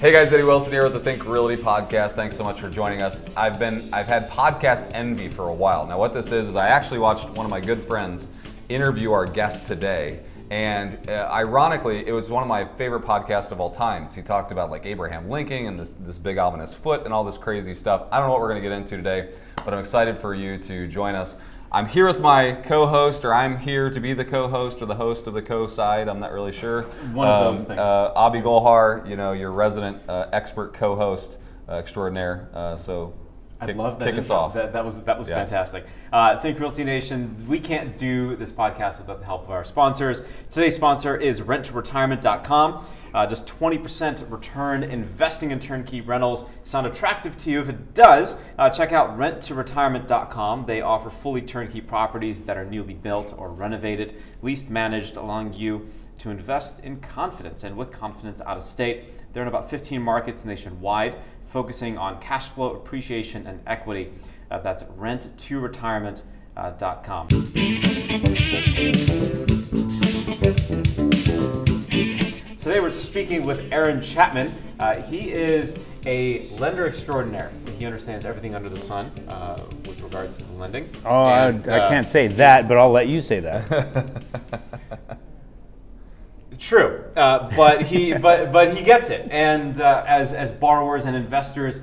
Hey guys, Eddie Wilson here with the Think Realty podcast. Thanks so much for joining us. I've had podcast envy for a while. Now what this is I actually watched one of my good friends interview our guest today. And ironically, it was one of my favorite podcasts of all time. He talked about like Abraham Lincoln and this big ominous foot and all this crazy stuff. I don't know what we're gonna get into today, but I'm excited for you to join us. I'm here with my co-host, or I'm here to be the co-host or the host of the co-side. I'm not really sure. One of those things. Abi Golhar, your resident expert co-host extraordinaire. I love that. Kick us off. That was fantastic. Think Realty Nation, we can't do this podcast without the help of our sponsors. Today's sponsor is renttoretirement.com. Just 20% return investing in turnkey rentals. Sound attractive to you? If it does, check out renttoretirement.com. They offer fully turnkey properties that are newly built or renovated, leased, managed, allowing you to invest in confidence and with confidence out of state. They're in about 15 markets nationwide, focusing on cash flow, appreciation, and equity. That's renttoretirement.com. Today we're speaking with Aaron Chapman. He is a lender extraordinaire. He understands everything under the sun with regards to lending. I can't say that, but I'll let you say that. True, but he gets it. And as borrowers and investors,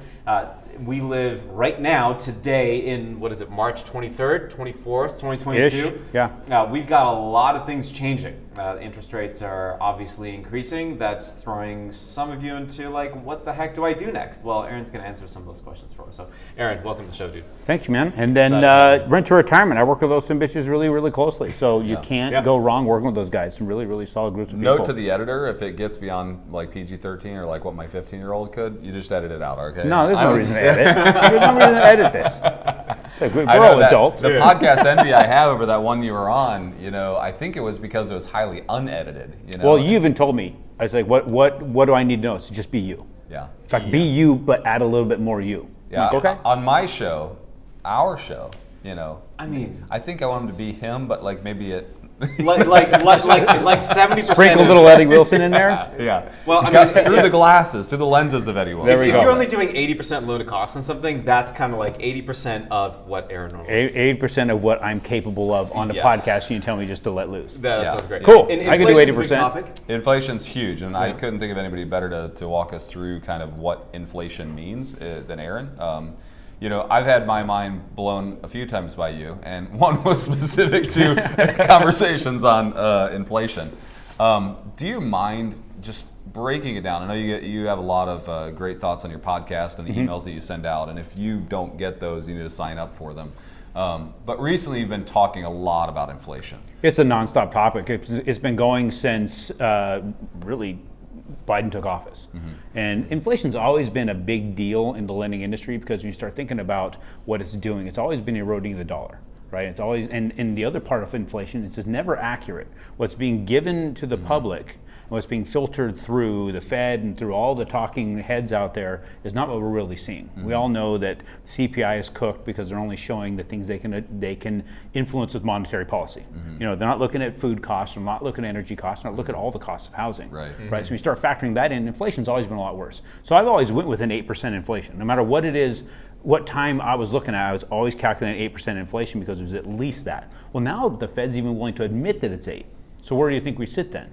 we live right now, today, in, what is it, March 23rd, 24th, 2022? Yeah. We've got a lot of things changing. Interest rates are obviously increasing. That's throwing some of you into, like, what the heck do I do next? Well, Aaron's going to answer some of those questions for us. So, Aaron, welcome to the show, dude. Thanks, man. And then Rent to Retirement. I work with those some bitches really, really closely. So you can't go wrong working with those guys. Some really, really solid groups of people. Note to the editor, if it gets beyond like PG-13 or like what my 15-year-old could, you just edit it out, okay? No, there's no reason to edit. There's no reason to edit this. Like, we're all adults. The podcast envy I have over that one you were on, I think it was because it was highly unedited. Well, you even told me. I was like, what do I need to know? So just be you. Yeah. In fact, be you, but add a little bit more you. Yeah. Like, okay. On my show, our show, I mean, I think I want him to be him, but like maybe it. like 70%. Sprinkle a little Eddie Wilson in there. Yeah. Well, I mean, through the glasses, through the lenses of Eddie Wilson. There we if go. you're only doing 80% loan to cost on something, that's kind of like 80% of what Aaron normally is. 80% of what I'm capable of on the podcast, you tell me just to let loose. That sounds great. Cool. And I can do 80%. Inflation's huge, and I couldn't think of anybody better to walk us through kind of what inflation means than Aaron. I've had my mind blown a few times by you, and one was specific to conversations on inflation. Do you mind just breaking it down? I know you have a lot of great thoughts on your podcast and the emails that you send out, and if you don't get those, you need to sign up for them. But recently you've been talking a lot about inflation. It's a nonstop topic. It's been going since really Biden took office. And inflation's always been a big deal in the lending industry because when you start thinking about what it's doing, it's always been eroding the dollar, right? It's always, and the other part of inflation is it's never accurate. What's being given to the public, what's being filtered through the Fed and through all the talking heads out there is not what we're really seeing. We all know that CPI is cooked because they're only showing the things they can influence with monetary policy. They're not looking at food costs, they're not looking at energy costs, they're not looking at all the costs of housing. Right. Right. So we start factoring that in. Inflation's always been a lot worse. So I've always went with an 8% inflation, no matter what it is. What time I was looking at, I was always calculating 8% inflation because it was at least that. Well, now the Fed's even willing to admit that it's 8. So where do you think we sit then?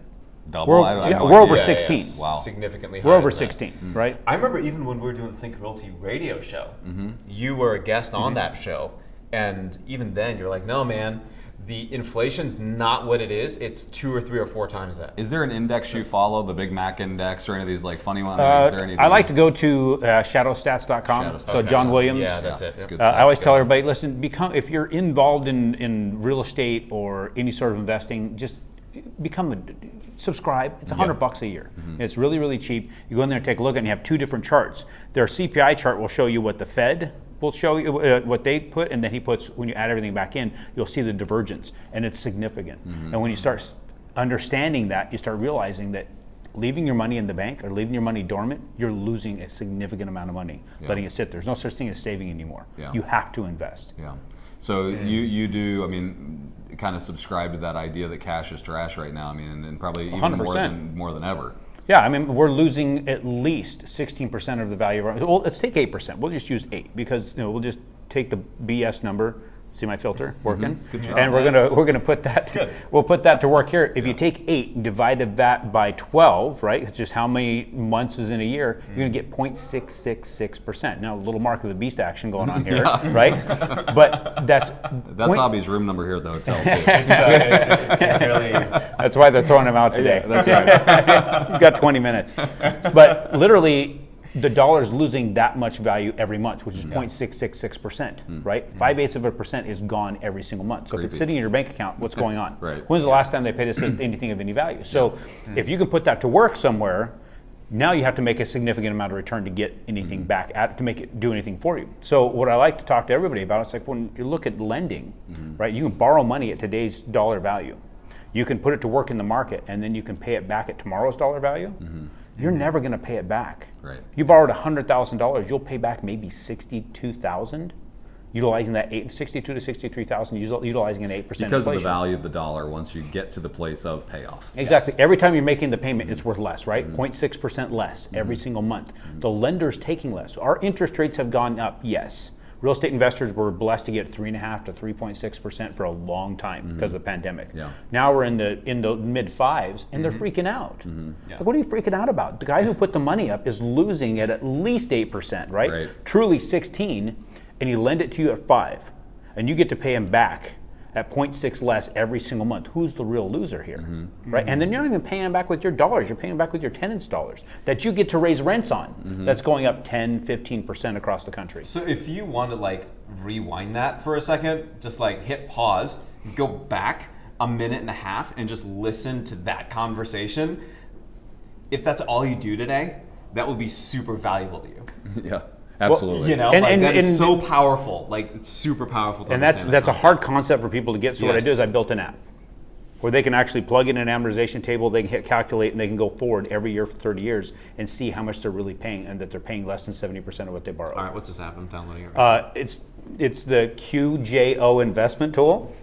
Double? We're over 16. Wow. Significantly higher. We're over 16, right? I remember even when we were doing the Think Realty radio show, you were a guest on that show, and even then you're like, no, man, the inflation's not what it is. It's 2 or 3 or 4 times that. Is there an index you follow, the Big Mac index or any of these like funny ones? Is there anything I like to go to shadowstats.com. So John Williams. Yeah, that's it. Good I always tell everybody, listen, if you're involved in real estate or any sort of investing, just subscribe. It's $100 a year. It's really, really cheap. You go in there and take a look, and you have 2 different charts. Their CPI chart will show you what the Fed will show you, what they put, and then he puts, when you add everything back in, you'll see the divergence, and it's significant. And when you start understanding that, you start realizing that leaving your money in the bank or leaving your money dormant, you're losing a significant amount of money letting it sit there. There's no such thing as saving anymore. You have to invest. So you do, kind of subscribe to that idea that cash is trash right now. And probably even 100%. more than ever. Yeah, I mean, we're losing at least 16% of the value of our, well, let's take 8%. We'll just use 8 because, we'll just take the BS number. See my filter working? Good job. And we're gonna put that, we'll put that to work here. If you take 8 and divide that by 12, right, it's just how many months is in a year, you're gonna get 0.666%. Now, a little mark of the beast action going on here, right? But that's Hobby's room number here, though, too. That's why they're throwing them out today. Yeah, that's right. You've got 20 minutes. But literally, the dollar's losing that much value every month, which is 0.666%, right? 0.5% is gone every single month. So if it's sitting in your bank account, what's going on? Right. When's the last time they paid us anything of any value? So if you can put that to work somewhere, now you have to make a significant amount of return to get anything back to make it do anything for you. So what I like to talk to everybody about, it's like when you look at lending, right? You can borrow money at today's dollar value. You can put it to work in the market, and then you can pay it back at tomorrow's dollar value. You're never going to pay it back. Right. You borrowed $100,000, you'll pay back maybe $62,000, utilizing that 62 to $63,000, utilizing an 8% Because inflation. of the value of the dollar once you get to the place of payoff. Exactly. Every time you're making the payment, it's worth less, right? 0.6% less every single month. The lender's taking less. Our interest rates have gone up, yes. Real estate investors were blessed to get 3.5 to 3.6% for a long time because of the pandemic. Yeah. Now we're in the mid 5s, and they're freaking out. Like, what are you freaking out about? The guy who put the money up is losing at least 8%, right? Truly 16, and he lend it to you at 5, and you get to pay him back at 0.6 less every single month. Who's the real loser here, right? And then you're not even paying them back with your dollars. You're paying them back with your tenants' dollars that you get to raise rents on. That's going up 10, 15% across the country. So if you want to rewind that for a second, just hit pause, go back a minute and a half and just listen to that conversation. If that's all you do today, that will be super valuable to you. Yeah. Absolutely. Well, that is so powerful. It's super powerful to understand. And that's a hard concept for people to get. So what I did is I built an app where they can actually plug in an amortization table, they can hit calculate, and they can go forward every year for 30 years and see how much they're really paying, and that they're paying less than 70% of what they borrow. All right, what's this app? I'm downloading it right now. It's the QJO investment tool.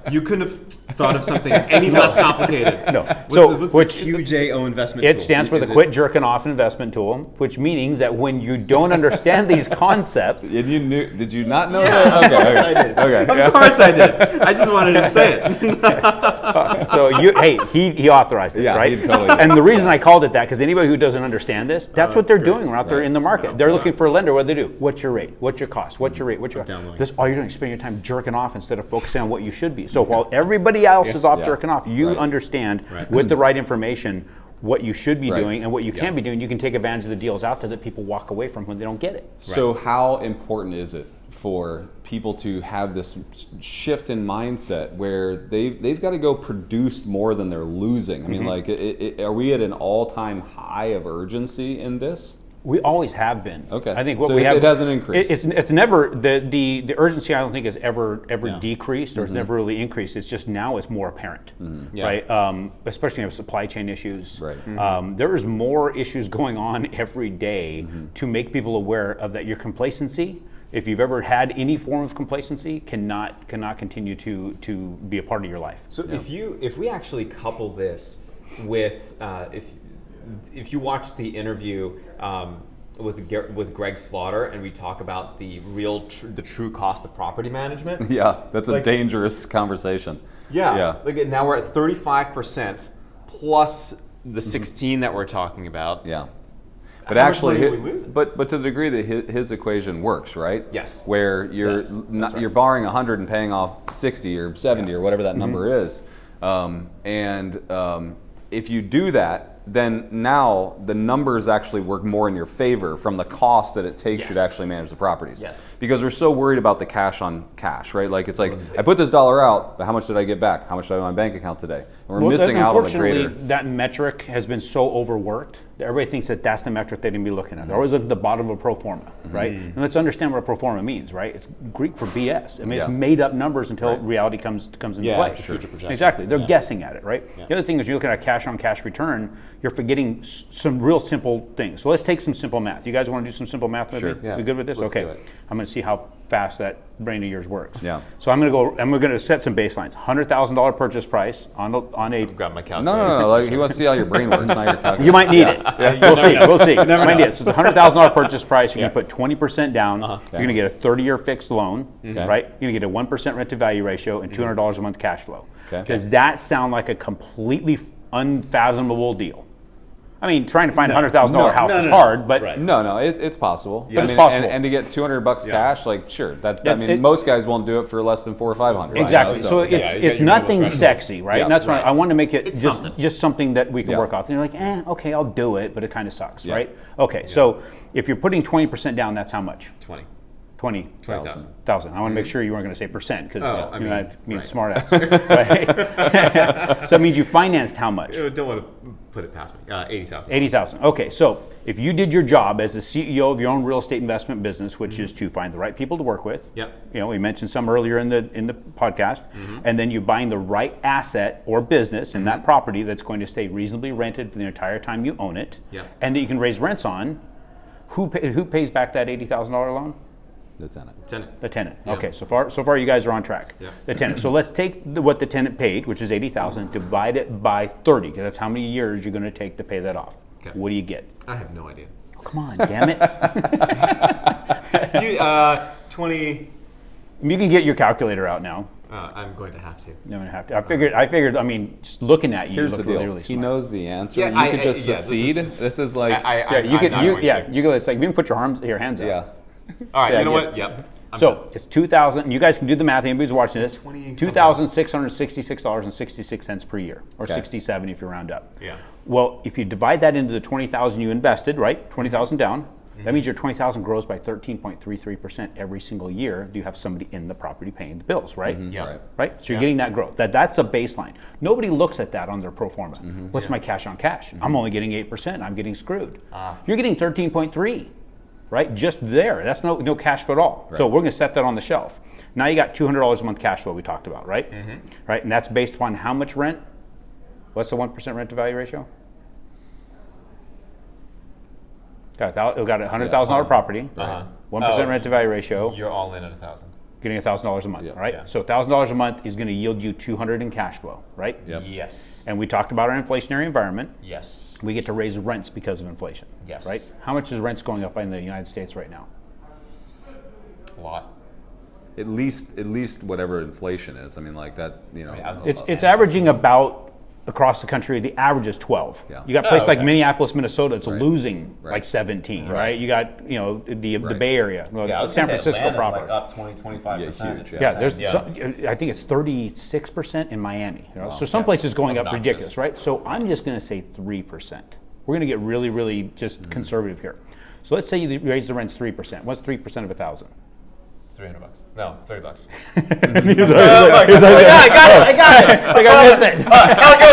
You couldn't have thought of something any less complicated. No. What's the QJO investment tool? It stands for the Quit Jerking Off Investment Tool, which means that when you don't understand these concepts... Did you not know that? Okay. Okay. Of course I did. I just wanted to say it. So he authorized it, right? He totally did. And the reason I called it that, because anybody who doesn't understand this, that's what they're doing out there in the market. They're looking for a lender. What do they do? What's your rate? What's your cost? What's your rate? What's your cost? This all you're doing is spending your time jerking off instead of focusing on what you should be. So while everybody else is off jerking off, you understand with the right information what you should be doing and what you can be doing. You can take advantage of the deals out there that people walk away from when they don't get it. So how important is it for people to have this shift in mindset where they've got to go produce more than they're losing? I mean, are we at an all-time high of urgency in this? We always have been. Okay. I think so it hasn't increased. It's never the urgency. I don't think has ever decreased or it's never really increased. It's just now it's more apparent, right? Especially with supply chain issues. Right. There is more issues going on every day to make people aware of that. Your complacency, if you've ever had any form of complacency, cannot continue to be a part of your life. So if we actually couple this with if you watch the interview with Greg Slaughter and we talk about the true cost of property management. Yeah, that's a dangerous conversation. Yeah. Now we're at 35% plus the 16 that we're talking about. Yeah. But How actually, much money are we losing? but to the degree that his equation works, right? Yes. Where you're borrowing 100 and paying off 60 or 70 or whatever that number is, if you do that, then now the numbers actually work more in your favor from the cost that it takes you to actually manage the properties. Yes. Because we're so worried about the cash on cash, right? It's like, I put this dollar out, but how much did I get back? How much did I have in my bank account today? And we're missing out on the greater. Unfortunately, that metric has been so overworked that everybody thinks that that's the metric they need to be looking at. They're always looking at the bottom of a pro forma, right? And let's understand what a pro forma means, right? It's Greek for BS. I mean, it's made up numbers until reality comes into play. It's a future projection. Exactly. They're guessing at it, right? The other thing is you're looking at cash on cash return, you're forgetting some real simple things. So let's take some simple math. You guys want to do some simple math with me? Yeah. We good with this? Let's Okay. do it. I'm going to see how fast that brain of yours works. Yeah. So I'm going to set some baselines. $100,000 purchase price on a. Grab my calculator. No. Like, he wants to see how your brain works, not your calculator. You might need it. We'll see. Might need it. So it's a $100,000 purchase price. You're going to put 20% down. You're going to get a 30-year fixed loan, right? You're going to get a 1% rent to value ratio and $200 a month cash flow. Does that sound like a completely unfathomable deal? I mean, trying to find a $100,000 house is hard, but No, it's possible. But it's possible. And to get $200 cash, like, sure. Most guys won't do it for less than $400 or $500. Exactly. Right? So it's nothing sexy, right? Yeah, And that's why I want to make it It's just something that we can work off. And you're like, okay, I'll do it, but it kind of sucks, right? Okay, so if you're putting 20% down, that's how much? 20,000. I want to make sure you weren't going to say percent because I mean right. smart ass, right? So that means you financed how much? I don't want to put it past me. 80,000. 80,000. Okay, so if you did your job as the CEO of your own real estate investment business, which is to find the right people to work with. Yep. We mentioned some earlier in the podcast, and then you're buying the right asset or business in that property that's going to stay reasonably rented for the entire time you own it, and that you can raise rents on. Who pays back that $80,000 loan? The tenant. The tenant. Yeah. Okay, so far you guys are on track. Yeah. The tenant. So let's take what the tenant paid, which is $80,000, divide it by 30, because that's how many years you're going to take to pay that off. Okay. What do you get? I have no idea. Oh, come on, damn it! 20. You can get your calculator out now. I'm going to have to. I'm gonna have to. I figured. I mean, just looking at you, Here's you the look deal. really, really He smart. knows the answer. Yeah, You could just secede. This is like... You can. It's like you can put your hands up. Yeah. All right, Yeah, you know yeah. what? Yep. I'm So done. it's 2,000. You guys can do the math. Anybody's watching this, 20 $2,666.66 per year, or 67 if you round up. Yeah. Well, if you divide that into the 20,000 you invested, right? 20,000 down. That means your 20,000 grows by 13.33% every single year. Do you have somebody in the property paying the bills, right? Yeah. Right. So you're getting that growth. That's a baseline. Nobody looks at that on their pro forma. What's my cash on cash? I'm only getting 8%. I'm getting screwed. You're getting 13.3. Right, just there. That's no cash flow at all. Right. So we're going to set that on the shelf. Now you got $200 a month cash flow we talked about, right? Right, and that's based upon how much rent? What's the 1% rent to value ratio? Got a $100,000 property. 1% rent to value ratio. You're all in at 1,000. Getting $1,000 a month, right? Yeah. So $1,000 a month is going to yield you $200 in cash flow, right? Yep. Yes. And we talked about our inflationary environment. Yes. We get to raise rents because of inflation. Yes. Right? How much is rents going up in the United States right now? A lot. At least whatever inflation is. I mean, like that, It's averaging about across the country. The average is 12. Yeah. You got places like Minneapolis, Minnesota. It's losing Right. like 17. Right. You got the Bay Area, San Francisco proper. Like up 20-25%. huge, Yeah, there's I think it's 36% in Miami. So some places going up obnoxious. ridiculous, right? So I'm just going to say 3%. We're going to get really, really just conservative here. So let's say you raise the rents 3%. What's 3% of 1,000? $300. No, $30. I got it. Like I missed it. I'll go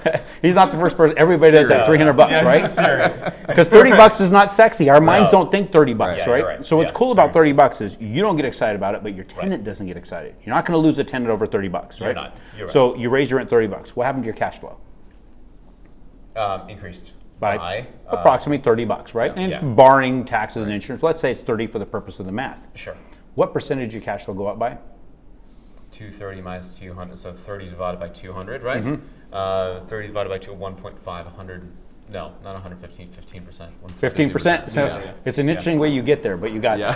here. He's not the first person. Everybody does that. $300, right? Sure. Because $30 is not sexy. Our minds don't think $30, Right. right? Yeah, you're right. So what's Yeah, cool about $30 is you don't get excited about it, but your tenant doesn't get excited. You're not going to lose a tenant over $30, right? You're not. You're right. So you raise your rent $30. What happened to your cash flow? Increased By approximately $30, right? yeah. And barring taxes and insurance, let's say it's 30 for the purpose of the math. Sure. What percentage of your cash flow go up by? 230 minus 200, so 30 divided by 200, right? 30 divided by 1.5, 100. No, not 115, 15%. 15%. So it's an interesting way you get there, but you got Yeah.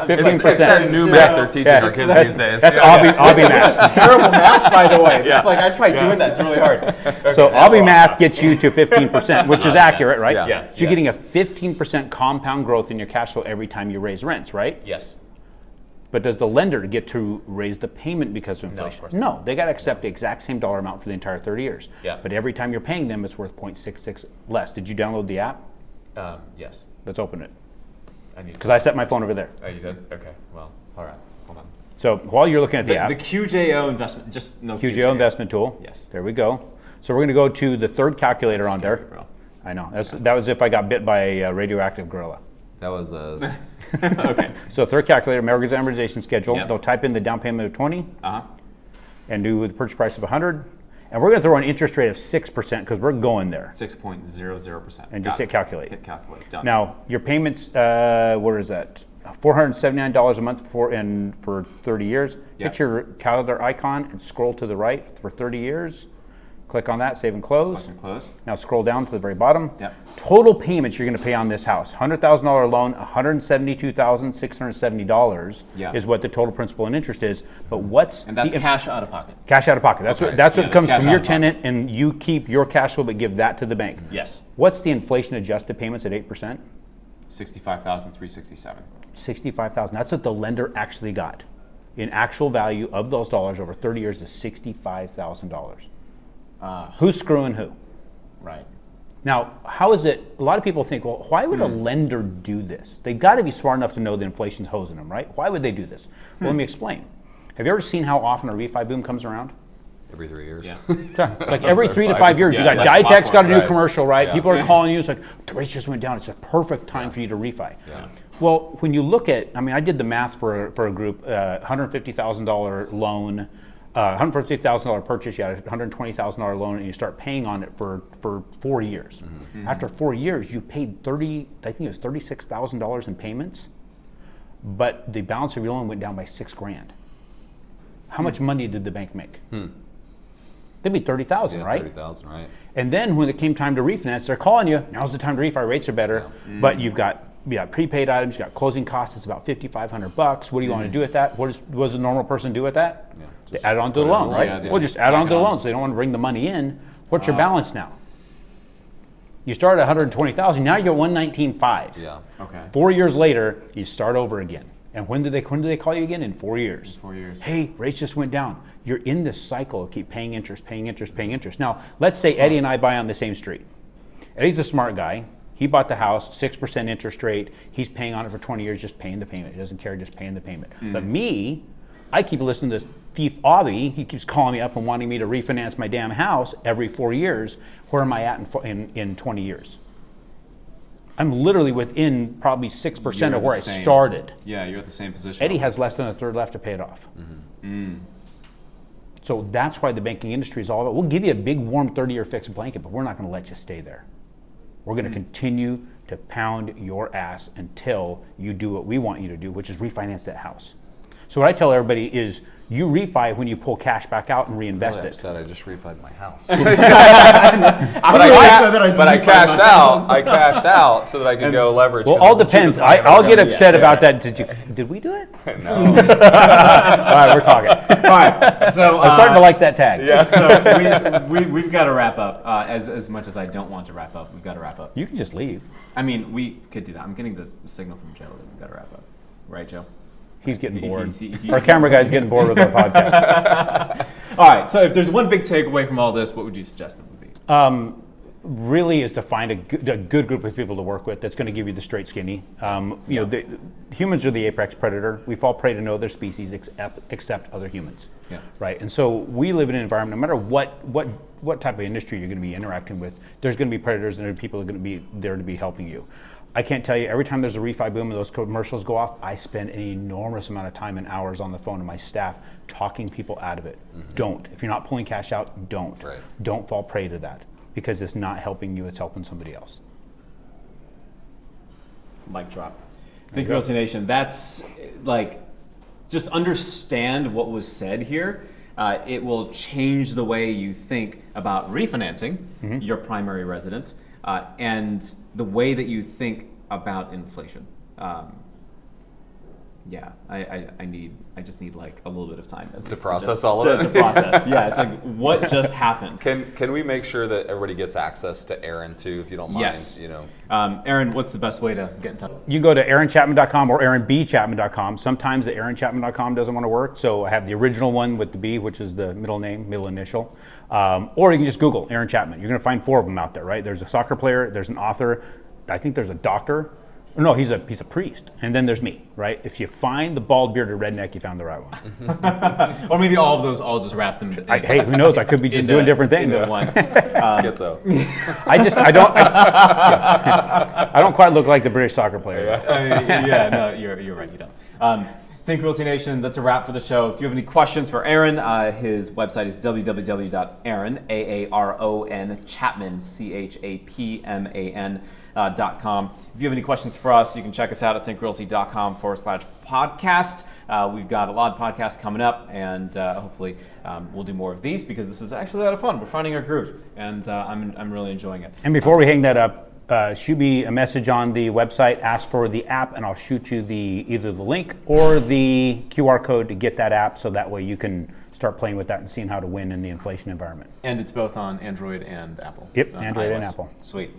15%. It's that new math they're teaching our kids these days. That's Obby math. Terrible math, by the way. It's like I tried doing that. It's really hard. Okay, So Obby math gets you to 15%, which is accurate, right? Yeah. So you're getting a 15% compound growth in your cash flow every time you raise rents, right? Yes. But does the lender get to raise the payment because of inflation? course No, they got to accept the exact same dollar amount for the entire 30 years. Yeah. But every time you're paying them, it's worth 0.66 less. Did you download the app? Yes. Let's open it. I need. Because I set my phone over there. Oh, you did? Okay. Well, all right. Hold on. So while you're looking at the app, The QJO investment, just no QJO investment tool. Yes. There we go. So we're going to go to the third calculator on there. Bro. I know. That was if I got bit by a radioactive gorilla. That was a... Okay. So third calculator, mortgage amortization schedule. Yep. They'll type in the down payment of 20 Uh-huh. and do the purchase price of 100. And we're going to throw an interest rate of 6% because we're going there. 6.00%. And just hit calculate. Hit calculate. Done. Now, your payments, what is that? $479 a month for 30 years. Yeah. Hit your calendar icon and scroll to the right for 30 years. Click on that, save and close. Select and close. Now scroll down to the very bottom. Yep. Total payments you're going to pay on this house: $100,000 loan, $172,670 Yeah. is what the total principal and interest is. But And that's cash out of pocket. cash out of pocket. That's Okay. what that's Yeah, what that's comes cash from out your of pocket. tenant, and you keep your cash flow but give that to the bank. Yes. What's the inflation adjusted payments at 8%? $65,367. $65,000. That's what the lender actually got. In actual value of those dollars over 30 years is $65,000. Who's screwing who? Right. Now, how is it? A lot of people think, well, why would a lender do this? They've got to be smart enough to know the inflation's hosing them, right? Why would they do this? Well, let me explain. Have you ever seen how often a refi boom comes around? Every 3 years. Yeah. It's like every 3 to 5 years. Yeah, You got like Ditech's got a new right. commercial, right? Yeah. People are calling you. It's like, the rates just went down. It's a perfect time for you to refi. Yeah. Well, when you look at, I mean, I did the math for a group, $150,000 loan, $150,000 purchase, you had a $120,000 loan, and you start paying on it for 4 years. After 4 years, you paid I think it was $36,000 in payments, but the balance of your loan went down by $6,000. How much money did the bank make? They made $30,000, Yeah, right? 30,000, right? And then when it came time to refinance, they're calling you. Now's the time to refi. Rates are better, but you've got prepaid items. You got closing costs. It's about $5,500. What do you want to do with that? What does a normal person do with that? Yeah, They just add it onto the put it loan, in. right? Yeah, they Well, just just add tack on to it the on. loan, so they don't want to bring the money in. What's your balance now? You start at $120,000. Now you're at $119,500. Yeah. Okay. 4 years later, you start over again. And when do they call you again? In 4 years. 4 years. Hey, rates just went down. You're in this cycle of keep paying interest, paying interest, paying interest. Now, let's say Eddie and I buy on the same street. Eddie's a smart guy. He bought the house, 6% interest rate. He's paying on it for 20 years, just paying the payment. He doesn't care, just paying the payment. But me, I keep listening to Thief Avi. He keeps calling me up and wanting me to refinance my damn house every 4 years. Where am I at in 20 years? I'm literally within probably 6% You're of where the I same. started. Yeah, you're at the same position. Eddie has less than a third left to pay it off. So that's why the banking industry is all about, we'll give you a big warm 30-year fixed blanket, but we're not going to let you stay there. We're going to continue to pound your ass until you do what we want you to do, which is refinance that house. So what I tell everybody is, you refi when you pull cash back out and reinvest Really it. upset I just refied my house. But But I cashed out. I cashed out so that I could go leverage. Well, 'cause all it's the depends. cheapest money I've I'll ever get gotten. upset about that. Did we do it? No. All right, we're talking. All right. So I'm starting to like that tag. So we've got to wrap up. As much as I don't want to wrap up, we've got to wrap up. You can just leave. I mean, we could do that. I'm getting the signal from Joe that we've got to wrap up. Right, Joe? He's getting bored. He- Our camera guy's getting bored with our podcast. All right. So if there's one big takeaway from all this, what would you suggest it would be? Really is to find a good group of people to work with that's going to give you the straight skinny. Humans are the apex predator. We fall prey to no other species except other humans. Yeah. Right. And so we live in an environment, no matter what type of industry you're going to be interacting with, there's going to be predators and there are people that are going to be there to be helping you. I can't tell you, every time there's a refi boom and those commercials go off, I spend an enormous amount of time and hours on the phone to my staff talking people out of it. Don't. If you're not pulling cash out, don't. Right. Don't fall prey to that, because it's not helping you, it's helping somebody else. Mic drop. Think Realty Nation. That's like, just understand what was said here. It will change the way you think about refinancing your primary residence and the way that you think about inflation. I just need like a little bit of time To process all of it? To process. Yeah, it's like, what just happened? Can we make sure that everybody gets access to Aaron too, if you don't mind? Yes. You know. Aaron, what's the best way to get in touch? You go to aaronchapman.com or aaronbchapman.com. Sometimes the aaronchapman.com doesn't want to work, so I have the original one with the B, which is the middle name, middle initial. Or you can just Google Aaron Chapman. You're going to find 4 of them out there, right? There's a soccer player, there's an author, I think there's a doctor. No, he's a priest. And then there's me, right? If you find the bald bearded redneck, you found the right one. Or maybe all of those all just wrapped them. Hey, who knows? I could be just doing different things. Into one. Schizo. I don't quite look like the British soccer player. No, you're right. You don't. Think Realty Nation, that's a wrap for the show. If you have any questions for Aaron, his website is www.aaron, Aaron Chapman, CHAPMAN.com. If you have any questions for us, you can check us out at thinkrealty.com/podcast. We've got a lot of podcasts coming up, and hopefully we'll do more of these because this is actually a lot of fun. We're finding our groove, and I'm really enjoying it. And before we hang that up, shoot me a message on the website, ask for the app, and I'll shoot you either the link or the QR code to get that app, so that way you can start playing with that and seeing how to win in the inflation environment. And it's both on Android and Apple. Yep, Android iOS. and Apple. Sweet.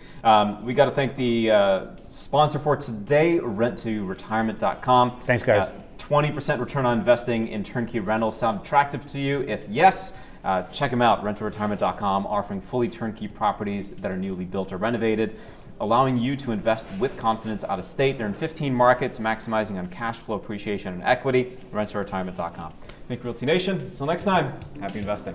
We got to thank the sponsor for today, renttoretirement.com. Thanks, guys. 20% return on investing in turnkey rentals sound attractive to you? If yes, check them out, renttoretirement.com, offering fully turnkey properties that are newly built or renovated, allowing you to invest with confidence out of state. They're in 15 markets, maximizing on cash flow appreciation and equity. Renttoretirement.com. Think Realty Nation. Until next time, happy investing.